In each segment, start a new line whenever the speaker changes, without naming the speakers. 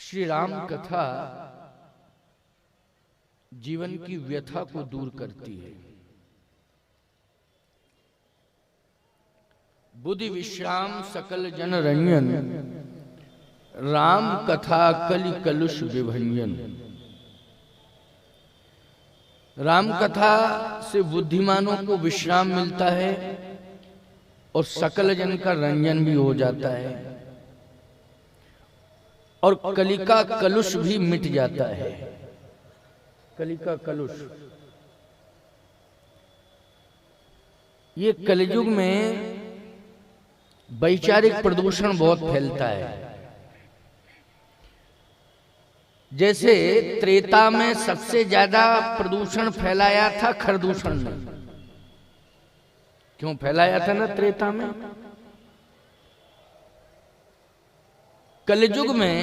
श्री राम कथा जीवन की व्यथा को दूर करती है। बुद्धि विश्राम सकल जन रंजन, राम कथा कलि कलुष विभंजन। राम कथा से बुद्धिमानों को विश्राम मिलता है और सकल जन का रंजन भी हो जाता है और कलि का कलुष भी मिट जाता है। कलि का कलुष, ये कलियुग में वैचारिक प्रदूषण बहुत फैलता है। जैसे त्रेता में सबसे ज्यादा प्रदूषण फैलाया था खरदूषण ने। क्यों फैलाया था ना त्रेता में? कलियुग में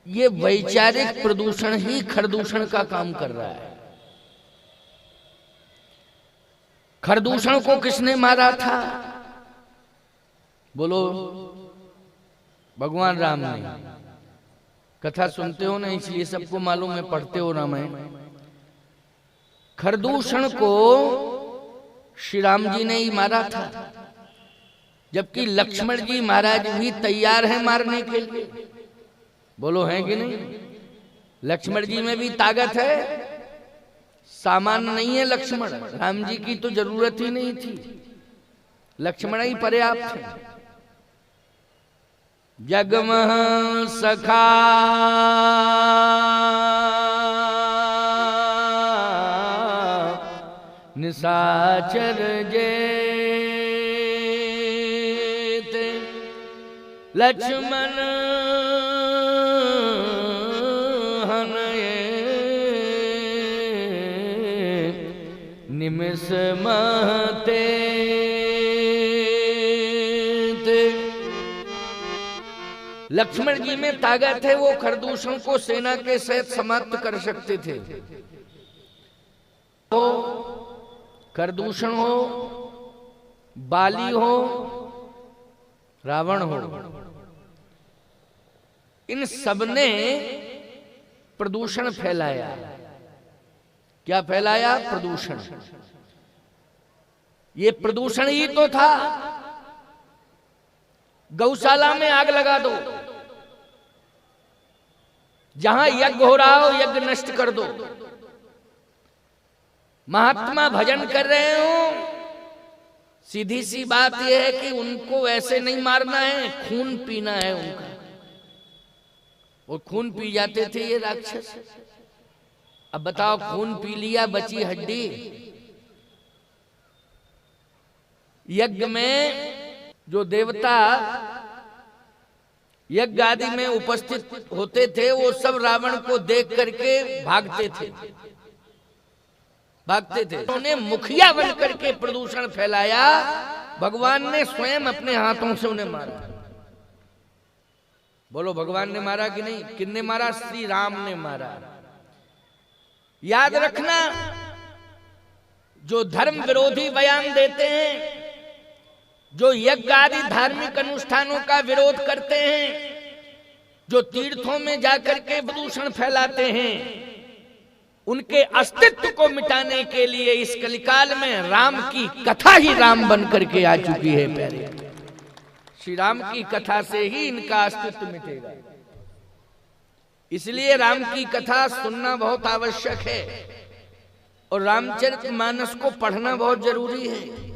ये वैचारिक प्रदूषण ही खरदूषण का काम कर रहा है। खरदूषण को किसने मारा था? बोलो, भगवान राम ने। कथा सुनते हो ना, इसलिए सबको मालूम है, पढ़ते हो रामायण। खरदूषण को श्री राम जी ने ही मारा था, जबकि लक्ष्मण जी महाराज भी तैयार हैं मारने के लिए। बोलो, हैं कि नहीं? लक्ष्मण जी में भी ताकत है, सामान्य नहीं है लक्ष्मण। राम जी की तो जरूरत ही नहीं थी, लक्ष्मण ही पर्याप्त थे। जगमह सखा निशाचर जेते, लक्ष्मण हनये निमिष महते। लक्ष्मण जी में ताकत है, वो खरदूषण को सेना के सहित समाप्त कर सकते थे। तो खरदूषण हो, बाली हो, रावण हो, इन सबने प्रदूषण फैलाया। क्या फैलाया? प्रदूषण। ये प्रदूषण ही तो था। गौशाला में आग लगा दो, जहां यज्ञ हो रहा हो यज्ञ नष्ट कर दो। महात्मा भजन कर रहे हो, सीधी सी बात यह है कि उनको ऐसे नहीं मारना है, खून पीना है उनका। वो खून पी जाते थे ये राक्षस। अब बताओ, खून पी लिया, बची हड्डी। यज्ञ में जो देवता यज्ञ आदि में उपस्थित होते थे, वो सब रावण को देख करके भागते थे। उन्होंने मुखिया बन करके प्रदूषण फैलाया। भगवान ने स्वयं अपने हाथों से उन्हें मारा। बोलो, भगवान ने मारा कि नहीं? किसने मारा? श्री राम ने मारा। याद रखना, जो धर्म विरोधी बयान देते हैं, जो यज्ञ आदि धार्मिक अनुष्ठानों का विरोध करते हैं, जो तीर्थों में जाकर के प्रदूषण फैलाते हैं, उनके अस्तित्व को मिटाने के लिए इस कलिकाल में राम की कथा ही राम बन करके आ चुकी है। प्यारे, श्री राम की कथा से ही इनका अस्तित्व मिटेगा। इसलिए राम की कथा सुनना बहुत आवश्यक है और रामचरितमानस को पढ़ना बहुत जरूरी है।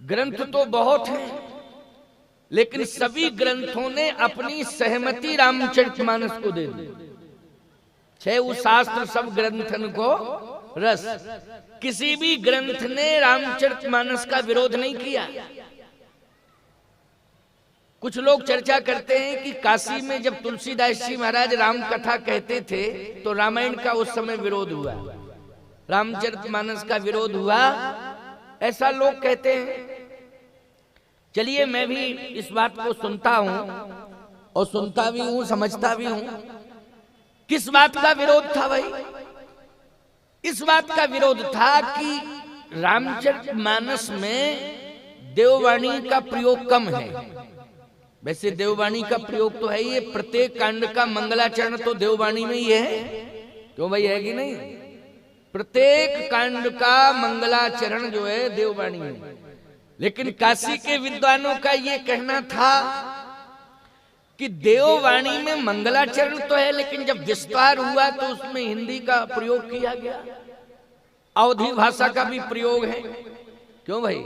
ग्रंथ तो बहुत हैं, लेकिन सभी ग्रंथों ने अपनी सहमति रामचरितमानस को दे दी। छह शास्त्र सब ग्रंथन को रस। किसी भी ग्रंथ ने रामचरितमानस का विरोध नहीं किया। कुछ लोग चर्चा करते हैं कि काशी में जब तुलसीदास जी महाराज राम कथा कहते थे तो रामायण का उस समय विरोध हुआ, रामचरितमानस का विरोध हुआ, ऐसा लोग कहते हैं। चलिए, मैं भी इस बात को सुनता हूं और सुनता भी हूं, समझता भी हूं। किस बात का विरोध था भाई? इस बात का विरोध था कि रामचरितमानस में देववाणी का प्रयोग कम है। वैसे देववाणी का प्रयोग तो है ही, प्रत्येक कांड का मंगलाचरण तो देववाणी में ही है, क्यों भाई, है कि नहीं? प्रत्येक कांड का मंगलाचरण जो है देववाणी में। लेकिन काशी के विद्वानों का ये कहना था कि देववाणी में मंगलाचरण तो है, लेकिन जब विस्तार हुआ तो उसमें हिंदी का प्रयोग किया गया, अवधी भाषा का भी प्रयोग है। क्यों भाई,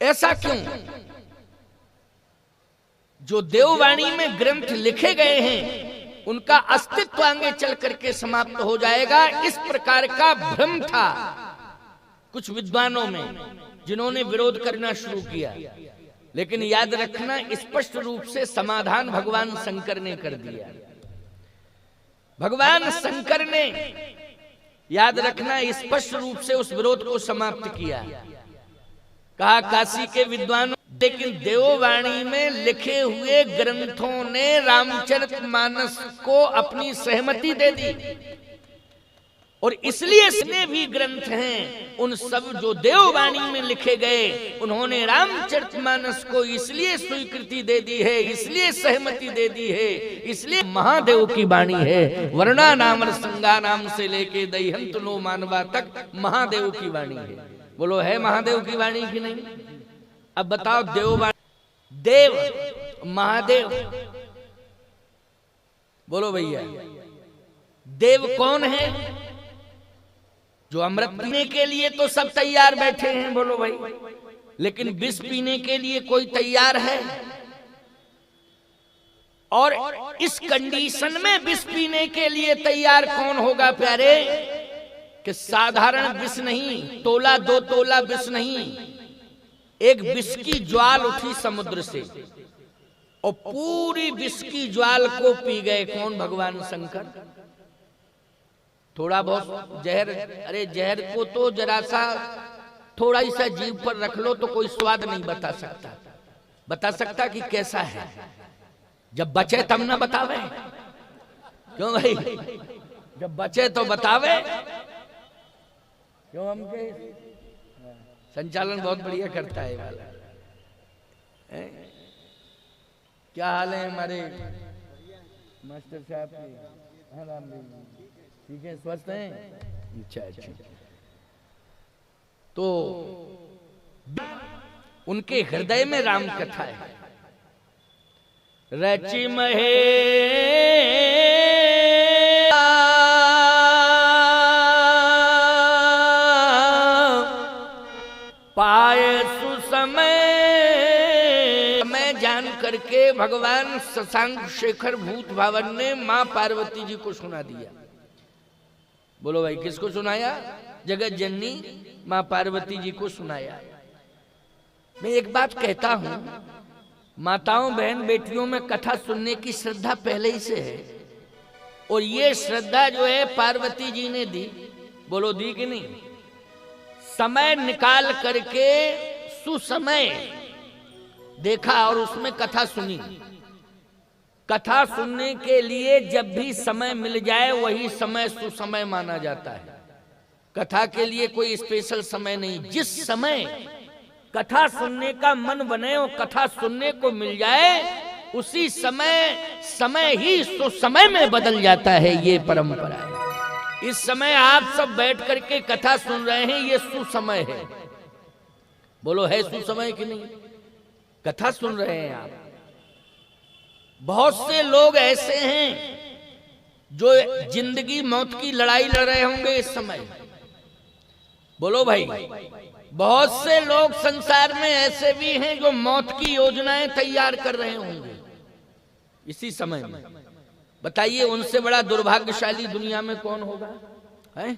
ऐसा क्यों? जो देववाणी में ग्रंथ लिखे गए हैं उनका अस्तित्व आगे चल करके समाप्त हो जाएगा, इस प्रकार का भ्रम था कुछ विद्वानों में, जिन्होंने विरोध करना शुरू किया। लेकिन याद रखना, स्पष्ट रूप से समाधान भगवान शंकर ने कर दिया। भगवान शंकर ने, याद रखना, स्पष्ट रूप से उस विरोध को समाप्त किया। कहा काशी के विद्वानों, लेकिन देववाणी में लिखे हुए ग्रंथों ने रामचरितमानस को अपनी सहमति दे दी, और इसलिए जितने भी ग्रंथ हैं उन सब जो देववाणी में लिखे गए, उन्होंने रामचरितमानस को इसलिए स्वीकृति दे दी है, इसलिए सहमति दे दी है, इसलिए महादेव की वाणी है। वर्णा नाम संगा नाम से लेके दहिहंत नो मानवा तक महादेव की वाणी है। बोलो, है महादेव की वाणी की नहीं? अब बताओ, देववाणी, देव महादेव, बोलो भैया, देव कौन है? जो अमृत पीने के लिए तो सब तैयार बैठे हैं, बोलो भाई, लेकिन विष पीने के लिए कोई तैयार है? और इस कंडीशन में विष पीने के लिए तैयार कौन होगा प्यारे? कि साधारण विष नहीं, तोला दो तोला विष नहीं, एक विष की ज्वाल उठी समुद्र से और पूरी विष की ज्वाल को पी गए। कौन? भगवान शंकर। थोड़ा बहुत जहर, अरे जहर को तो जरा सा थोड़ा ही सा जीभ पर रख लो तो कोई स्वाद नहीं बता सकता कि कैसा है। जब बचे तब ना बतावे, क्यों भाई? जब बचे तो बतावे, क्यों? हमके संचालन बहुत बढ़िया करता है वाला है? क्या हाल है हमारे मास्टर साहब के? हाँ राम जी, ठीक है, स्वस्थ हैं? अच्छा। तो उनके हृदय में राम कथा है। रचि महे पाए सुसमय, मैं जान करके भगवान शशांक शेखर भूत भावन ने मां पार्वती जी को सुना दिया। बोलो भाई, किसको सुनाया? जगत जननी मां पार्वती जी को सुनाया। मैं एक बात कहता हूं, माताओं बहन बेटियों में कथा सुनने की श्रद्धा पहले ही से है, और ये श्रद्धा जो है पार्वती जी ने दी। बोलो, दी कि नहीं? समय निकाल करके सुसमय देखा और उसमें कथा सुनी। कथा सुनने के लिए जब भी समय मिल जाए वही समय सुसमय माना जाता है। कथा के लिए कोई स्पेशल समय नहीं। जिस समय कथा सुनने का मन बने और कथा सुनने को मिल जाए, उसी समय ही सुसमय में बदल जाता है। ये परंपरा है। इस समय आप सब बैठ करके कथा सुन रहे हैं, ये सुसमय है। बोलो, है सुसमय कि नहीं? कथा सुन रहे हैं आप। बहुत से लोग ऐसे हैं जो जिंदगी मौत की लड़ाई लड़ रहे होंगे इस समय। बोलो भाई, बहुत से लोग संसार में ऐसे भी हैं जो मौत की योजनाएं तैयार कर रहे होंगे इसी समय में। बताइए, उनसे बड़ा दुर्भाग्यशाली दुनिया में कौन होगा? है?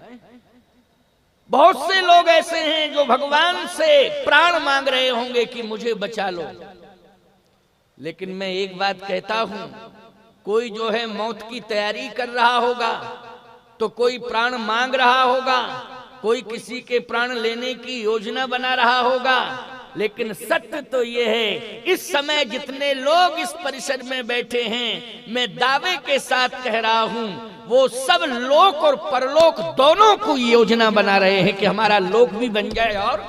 बहुत से लोग ऐसे हैं जो भगवान से प्राण मांग रहे होंगे कि मुझे बचा लो। लेकिन मैं एक बात कहता हूं, कोई जो है मौत की तैयारी कर रहा होगा, तो कोई प्राण मांग रहा होगा, कोई किसी के प्राण लेने की योजना बना रहा होगा। लेकिन सत्य तो ये है, इस समय जितने लोग इस परिसर में बैठे हैं, मैं दावे के साथ कह रहा हूं, वो सब लोक और परलोक दोनों को योजना बना रहे हैं कि हमारा लोक भी बन जाए और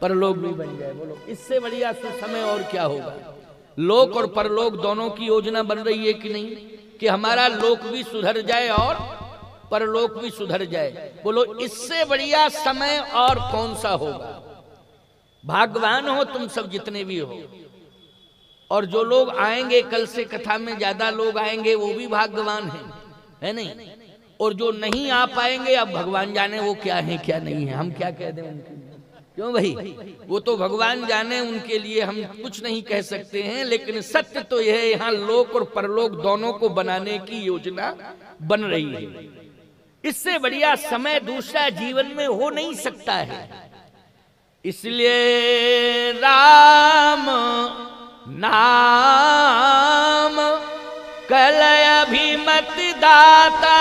परलोक भी बन जाए। बोलो इससे बढ़िया सुसमय और क्या होगा। लोक और परलोक दोनों की योजना बन रही है कि नहीं, कि हमारा लोक भी सुधर जाए और परलोक भी सुधर जाए। बोलो इससे बढ़िया समय और कौन सा होगा। भाग्यवान हो तुम सब जितने भी हो, और जो लोग आएंगे कल से कथा में, ज्यादा लोग आएंगे वो भी भाग्यवान है नहीं। और जो नहीं आ पाएंगे अब भगवान जाने वो क्या है क्या नहीं है, हम क्या कह दें उनके लिए। क्यों भाई, वो तो भगवान जाने, उनके लिए हम कुछ नहीं कह सकते हैं। लेकिन सत्य तो यह है, यहाँ लोक और परलोक दोनों को बनाने की योजना बन रही है। इससे बढ़िया समय दूसरा जीवन में हो नहीं सकता है। इसलिए राम नाम कलय अभिमत दाता,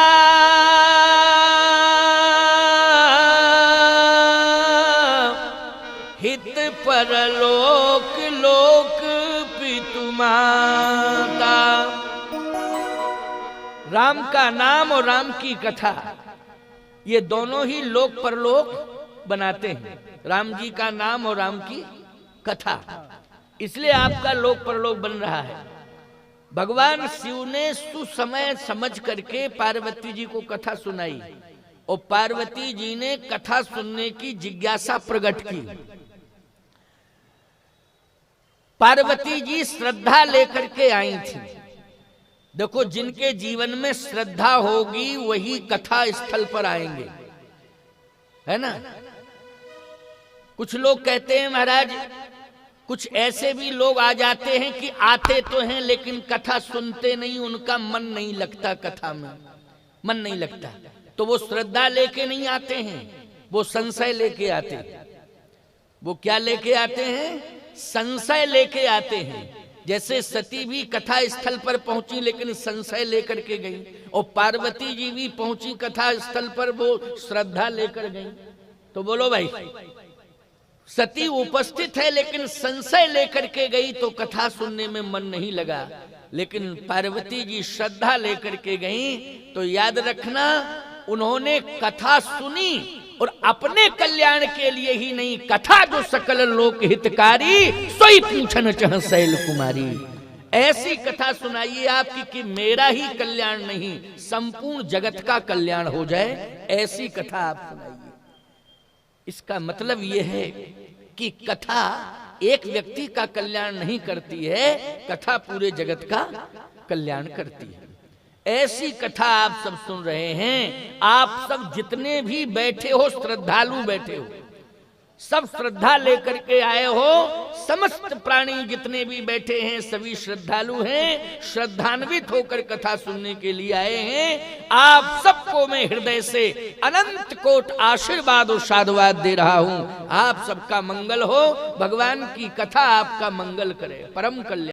हित परलोक लोक पितु माता। राम का नाम और राम की कथा, ये दोनों ही लोक परलोक बनाते हैं। राम जी का नाम और राम की कथा, इसलिए आपका लोक परलोक बन रहा है। भगवान शिव ने सुसमय समझ करके पार्वती जी को कथा सुनाई, और पार्वती जी ने कथा सुनने की जिज्ञासा प्रकट की। पार्वती जी श्रद्धा लेकर के आई थी। देखो जिनके जीवन में श्रद्धा होगी वही कथा स्थल पर आएंगे, है ना। कुछ लोग कहते हैं महाराज, कुछ ऐसे भी लोग आ जाते हैं कि आते तो हैं लेकिन कथा सुनते नहीं, उनका मन नहीं लगता, कथा में मन नहीं लगता। तो वो श्रद्धा लेके नहीं आते हैं, वो संशय लेके आते हैं। वो क्या लेके आते हैं? संशय लेके आते हैं। जैसे सती भी कथा स्थल पर पहुंची लेकिन संशय लेकर के गई, और पार्वती जी भी पहुंची कथा स्थल पर, वो श्रद्धा लेकर गई। तो बोलो भाई, सती उपस्थित है लेकिन संशय लेकर के गई तो कथा सुनने में मन नहीं लगा। लेकिन पार्वती जी श्रद्धा लेकर के गई तो याद रखना, उन्होंने कथा सुनी और अपने कल्याण के लिए ही नहीं, कथा जो सकल लोक हितकारी सोई पूछन चह शैल कुमारी। ऐसी कथा सुनाइए आपकी कि मेरा ही कल्याण नहीं संपूर्ण जगत का कल्याण हो जाए, ऐसी कथा आप सुनाइए। इसका मतलब यह है कि कथा एक व्यक्ति का कल्याण नहीं करती है, कथा पूरे जगत का कल्याण करती है। ऐसी कथा आप सब सुन रहे हैं। आप सब जितने भी बैठे हो, श्रद्धालु बैठे हो, सब श्रद्धा लेकर के आए हो। समस्त प्राणी जितने भी बैठे हैं सभी श्रद्धालु हैं, श्रद्धान्वित होकर कथा सुनने के लिए आए हैं। आप सबको मैं हृदय से अनंत कोट आशीर्वाद और साधुवाद दे रहा हूं। आप सबका मंगल हो, भगवान की कथा आपका मंगल करे, परम कल्याण।